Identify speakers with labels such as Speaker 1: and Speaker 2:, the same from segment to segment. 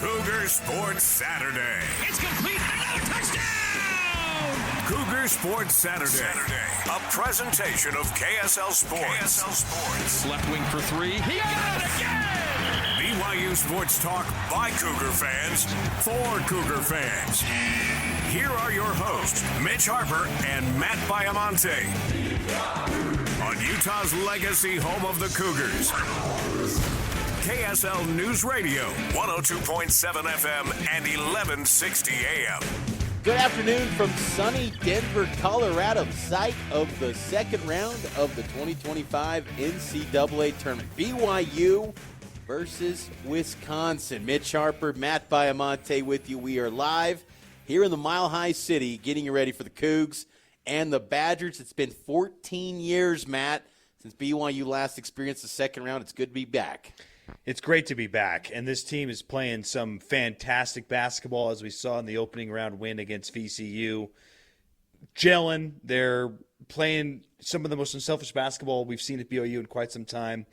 Speaker 1: Cougar Sports Saturday.
Speaker 2: It's complete. Another touchdown!
Speaker 1: Cougar Sports Saturday. A presentation of KSL Sports.
Speaker 2: Left wing for three. He got it again!
Speaker 1: BYU Sports Talk by Cougar fans for Cougar fans. Here are your hosts, Mitch Harper and Matt Baiamaonte. On Utah's legacy home of the Cougars. KSL News Radio, 102.7 FM and 1160 AM.
Speaker 3: Good afternoon from sunny Denver, Colorado, site of the second round of the 2025 NCAA tournament. BYU versus Wisconsin. Mitch Harper, Matt Baiamaonte with you. We are live here in the Mile High City, getting you ready for the Cougs and the Badgers. It's been 14 years, Matt, since BYU last experienced the second round. It's good to be back.
Speaker 4: It's great to be back, and this team is playing some fantastic basketball, as we saw in the opening round win against VCU. Gelling, they're playing some of the most unselfish basketball we've seen at BYU in quite some time.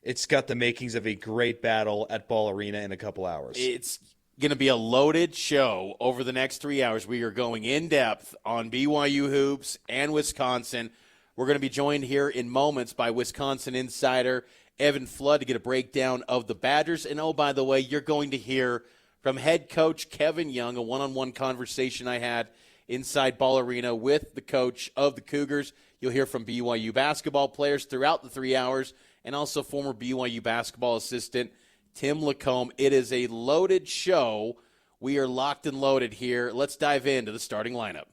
Speaker 4: It's got the makings of a great battle at Ball Arena in a couple hours.
Speaker 3: It's going to be a loaded show over the next 3 hours. We are going in-depth on BYU hoops and Wisconsin. We're going to be joined here in moments by Wisconsin insider Evan Flood to get a breakdown of the Badgers. And, oh, by the way, you're going to hear from head coach Kevin Young, a one-on-one conversation I had inside Ball Arena with the coach of the Cougars. You'll hear from BYU basketball players throughout the 3 hours and also former BYU basketball assistant Tim Lacombe. It is a loaded show. We are locked and loaded here. Let's dive into the starting lineup.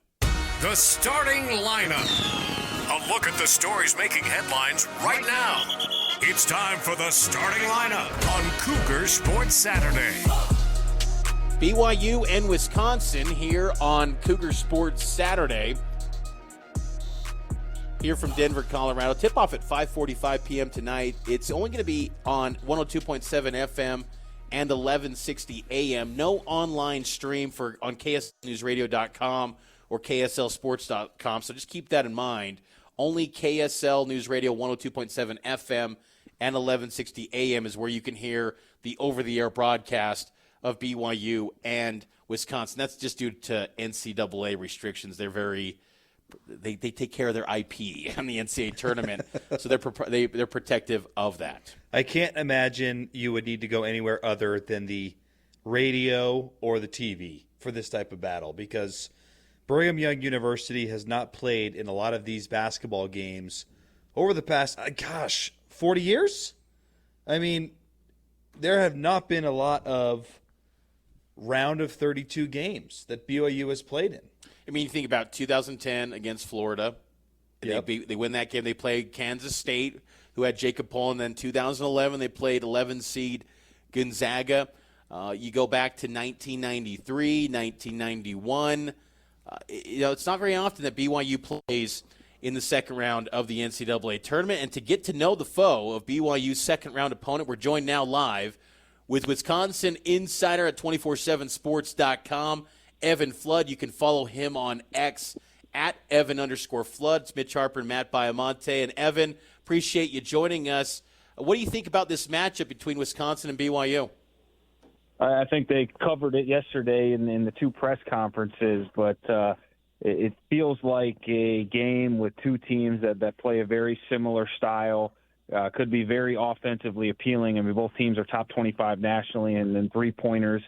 Speaker 1: The starting lineup. A look at the stories making headlines right now. It's time for the starting lineup on Cougar Sports Saturday.
Speaker 3: BYU and Wisconsin here on Cougar Sports Saturday. Here from Denver, Colorado. Tip-off at 5:45 p.m. tonight. It's only going to be on 102.7 FM and 1160 AM. No online stream on KSLNewsRadio.com or KSLSports.com, so just keep that in mind. Only KSL News Radio 102.7 FM and 1160 AM is where you can hear the over-the-air broadcast of BYU and Wisconsin. That's just due to NCAA restrictions. They take care of their IP on the NCAA tournament, so they're protective of that.
Speaker 4: I can't imagine you would need to go anywhere other than the radio or the TV for this type of battle, because Brigham Young University has not played in a lot of these basketball games over the past, 40 years? I mean, there have not been a lot of round of 32 games that BYU has played in.
Speaker 3: I mean, you think about 2010 against Florida.
Speaker 4: Yep.
Speaker 3: They win that game. They played Kansas State, who had Jacob Pohl. And then 2011, they played 11 seed Gonzaga. You go back to 1993, 1991. It's not very often that BYU plays in the second round of the NCAA tournament. And to get to know the foe of BYU's second-round opponent, we're joined now live with Wisconsin insider at 247sports.com, Evan Flood. You can follow him on X at Evan_Flood. It's Mitch Harper and Matt Baiamaonte. And Evan, appreciate you joining us. What do you think about this matchup between Wisconsin and BYU?
Speaker 5: I think they covered it yesterday in the two press conferences, but it feels like a game with two teams that play a very similar style. Could be very offensively appealing. I mean, both teams are top 25 nationally, and then three-pointers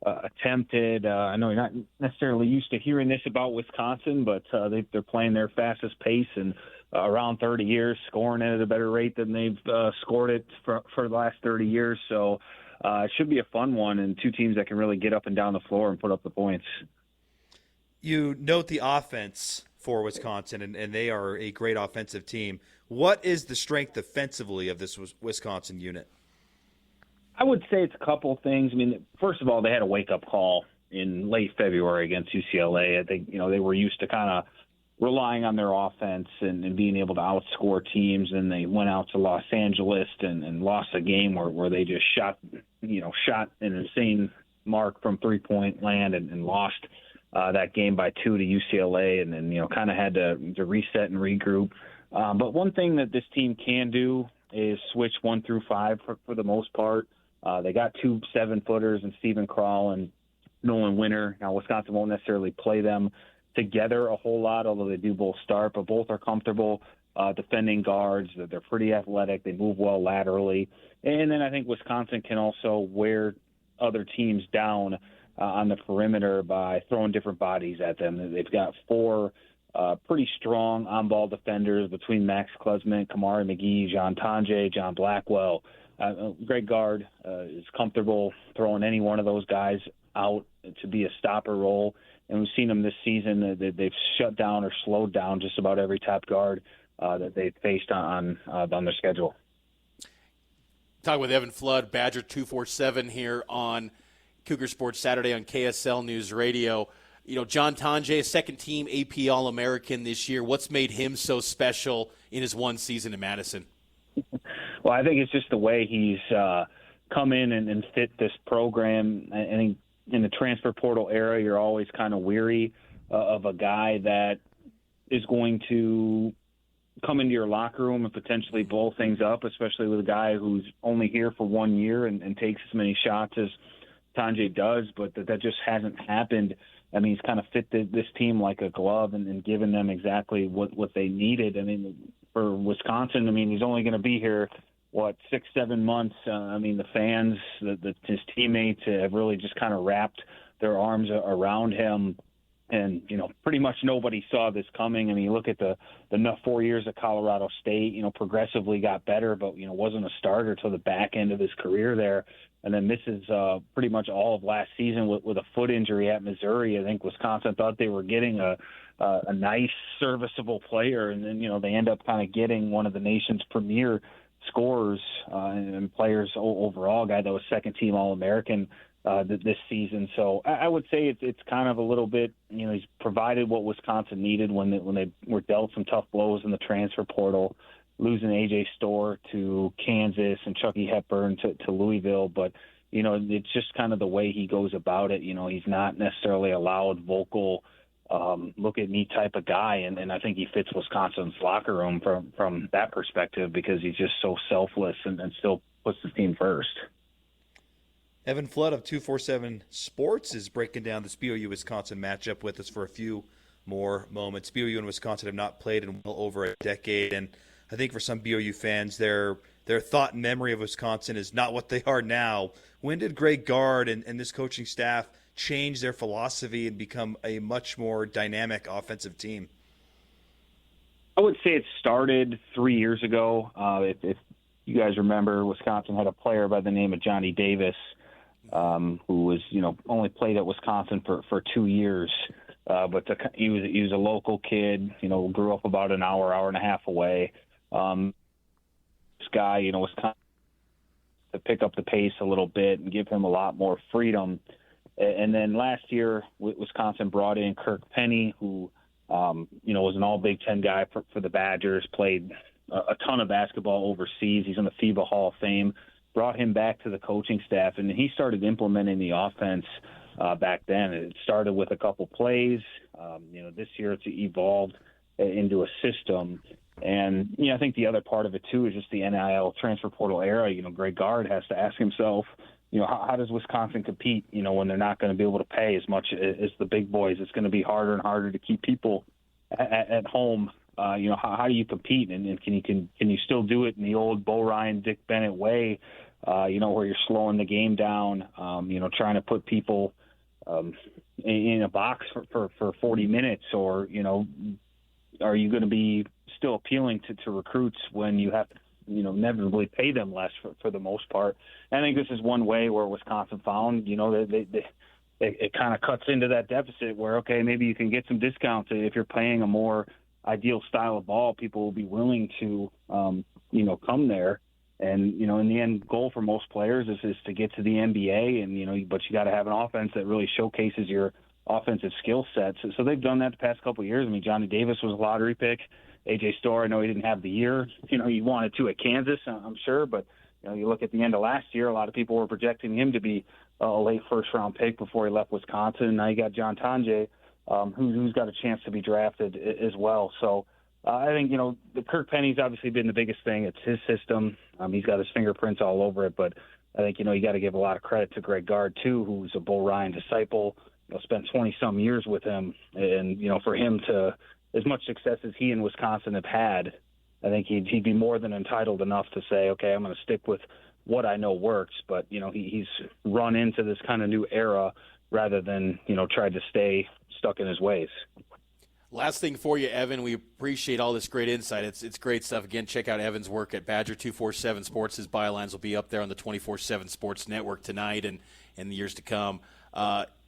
Speaker 5: attempted. I know you're not necessarily used to hearing this about Wisconsin, but they're playing their fastest pace and around 30 years, scoring at a better rate than they've scored it for the last 30 years. So it should be a fun one, and two teams that can really get up and down the floor and put up the points.
Speaker 4: You note the offense for Wisconsin, and they are a great offensive team. What is the strength defensively of this Wisconsin unit?
Speaker 5: I would say it's a couple things. I mean, first of all, they had a wake-up call in late February against UCLA. I think, they were used to kind of relying on their offense and being able to outscore teams, and they went out to Los Angeles and lost a game where they just shot an insane mark from three-point land and lost that game by 2 to UCLA, and then kind of had to reset and regroup. But one thing that this team can do is switch 1 through 5 for the most part. They got 2 7-footers and Stephen Krall and Nolan Winter. Now, Wisconsin won't necessarily play them together a whole lot, although they do both start, but both are comfortable defending guards. They're pretty athletic. They move well laterally. And then I think Wisconsin can also wear other teams down on the perimeter by throwing different bodies at them. They've got 4 pretty strong on-ball defenders between Max Klesman, Kamari McGee, Tonje, John Blackwell. Greg Gard is comfortable throwing any one of those guys out to be a stopper role. And we've seen them this season. They've shut down or slowed down just about every top guard that they've faced on their schedule.
Speaker 3: Talking with Evan Flood, Badger 247 here on Cougar Sports Saturday on KSL News Radio. You know, John Tonje, a second-team AP All-American this year. What's made him so special in his one season in Madison?
Speaker 5: Well, I think it's just the way he's come in and fit this program. I think in the transfer portal era, you're always kind of weary of a guy that is going to come into your locker room and potentially blow things up, especially with a guy who's only here for 1 year and takes as many shots as Tonje does, but that just hasn't happened. I mean, he's kind of fit this team like a glove and given them exactly what they needed. I mean, for Wisconsin, I mean, he's only going to be here, 6-7 months. I mean, the fans, his teammates have really just kind of wrapped their arms around him. And, you know, pretty much nobody saw this coming. I mean, you look at the 4 years at Colorado State, you know, progressively got better, but, you know, wasn't a starter till the back end of his career there. And then misses pretty much all of last season with a foot injury at Missouri. I think Wisconsin thought they were getting a nice, serviceable player. And then, you know, they end up kind of getting one of the nation's premier scorers and players overall, guy that was second-team All-American this season. So I would say it's kind of a little bit, you know, he's provided what Wisconsin needed when they were dealt some tough blows in the transfer portal, losing A.J. Storr to Kansas and Chucky Hepburn to Louisville. But, you know, it's just kind of the way he goes about it. You know, he's not necessarily a loud, vocal, look-at-me type of guy. And I think he fits Wisconsin's locker room from that perspective because he's just so selfless and still puts the team first.
Speaker 4: Evan Flood of 247 Sports is breaking down this BYU-Wisconsin matchup with us for a few more moments. BYU and Wisconsin have not played in well over a decade, and I think for some BYU fans, their thought and memory of Wisconsin is not what they are now. When did Greg Gard and this coaching staff change their philosophy and become a much more dynamic offensive team?
Speaker 5: I would say it started 3 years ago. If you guys remember, Wisconsin had a player by the name of Johnny Davis, who was, you know, only played at Wisconsin for 2 years. But he was a local kid, you know, grew up about an hour and a half away. This guy, you know, was kind of to pick up the pace a little bit and give him a lot more freedom. And then last year, Wisconsin brought in Kirk Penny, who, you know, was an all Big Ten guy for the Badgers, played a ton of basketball overseas. He's in the FIBA Hall of Fame. Brought him back to the coaching staff, and he started implementing the offense back then. It started with a couple plays. You know, this year it's evolved into a system. And, you know, I think the other part of it, too, is just the NIL transfer portal era. You know, Greg Gard has to ask himself, you know, how does Wisconsin compete, you know, when they're not going to be able to pay as much as the big boys? It's going to be harder and harder to keep people at home. You know, how do you compete? And can you still do it in the old Bo Ryan, Dick Bennett way, you know, where you're slowing the game down, you know, trying to put people in a box for 40 minutes? Or, you know, are you going to be still appealing to recruits when you have to, you know, inevitably pay them less for the most part? And I think this is one way where Wisconsin found, you know, it kind of cuts into that deficit where, okay, maybe you can get some discounts if you're playing a more ideal style of ball. People will be willing to, you know, come there. And, you know, in the end goal for most players is to get to the NBA, and, you know, but you got to have an offense that really showcases your offensive skill sets. So they've done that the past couple of years. I mean, Johnny Davis was a lottery pick. A.J. Storr, I know he didn't have the year, you know, he wanted to at Kansas, I'm sure. But, you know, you look at the end of last year, a lot of people were projecting him to be a late first-round pick before he left Wisconsin. Now you got John Tonje, who's got a chance to be drafted as well. So, I think, the Kirk Penny's obviously been the biggest thing. It's his system. He's got his fingerprints all over it. But I think, you got to give a lot of credit to Greg Gard, too, who's a Bo Ryan disciple. Spent 20-some years with him. And, for him to, as much success as he and Wisconsin have had, I think he'd be more than entitled enough to say, okay, I'm going to stick with what I know works. But, he's run into this kind of new era rather than, tried to stay stuck in his ways.
Speaker 3: Last thing for you, Evan. We appreciate all this great insight. It's great stuff. Again, check out Evan's work at Badger 247 Sports. His bylines will be up there on the 24/7 Sports Network tonight and in the years to come.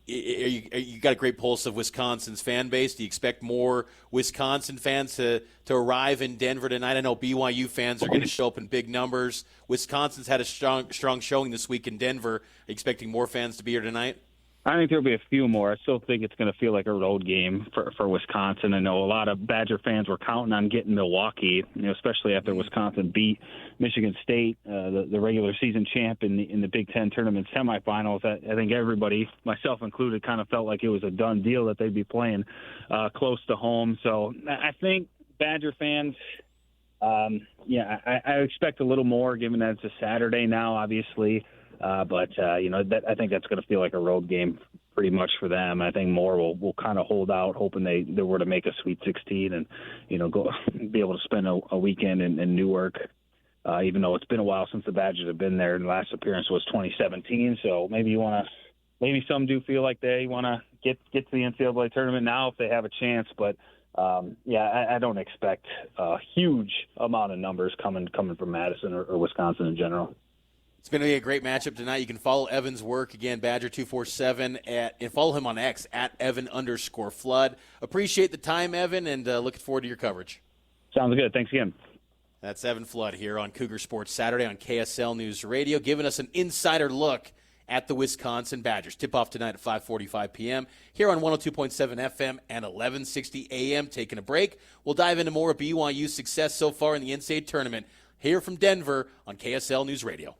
Speaker 3: You got a great pulse of Wisconsin's fan base. Do you expect more Wisconsin fans to arrive in Denver tonight? I know BYU fans are going to show up in big numbers. Wisconsin's had a strong showing this week in Denver. Are you expecting more fans to be here tonight?
Speaker 5: I think there'll be a few more. I still think it's going to feel like a road game for Wisconsin. I know a lot of Badger fans were counting on getting Milwaukee, especially after Wisconsin beat Michigan State, the regular season champ in the Big Ten tournament semifinals. I think everybody, myself included, kind of felt like it was a done deal that they'd be playing close to home. So I think Badger fans, I expect a little more, given that it's a Saturday now, obviously. But I think that's going to feel like a road game pretty much for them. I think more will kind of hold out, hoping they were to make a Sweet 16 and, go be able to spend a weekend in Newark, even though it's been a while since the Badgers have been there. And the last appearance was 2017. So maybe some do feel like they want to get to the NCAA tournament now if they have a chance. But I don't expect a huge amount of numbers coming from Madison or Wisconsin in general.
Speaker 3: It's going to be a great matchup tonight. You can follow Evan's work, again, Badger247, and follow him on X, at Evan_Flood. Appreciate the time, Evan, and looking forward to your coverage.
Speaker 5: Sounds good. Thanks again.
Speaker 3: That's Evan Flood here on Cougar Sports Saturday on KSL News Radio, giving us an insider look at the Wisconsin Badgers. Tip-off tonight at 5:45 p.m. here on 102.7 FM and 1160 a.m. Taking a break. We'll dive into more of BYU's success so far in the NCAA tournament here from Denver on KSL News Radio.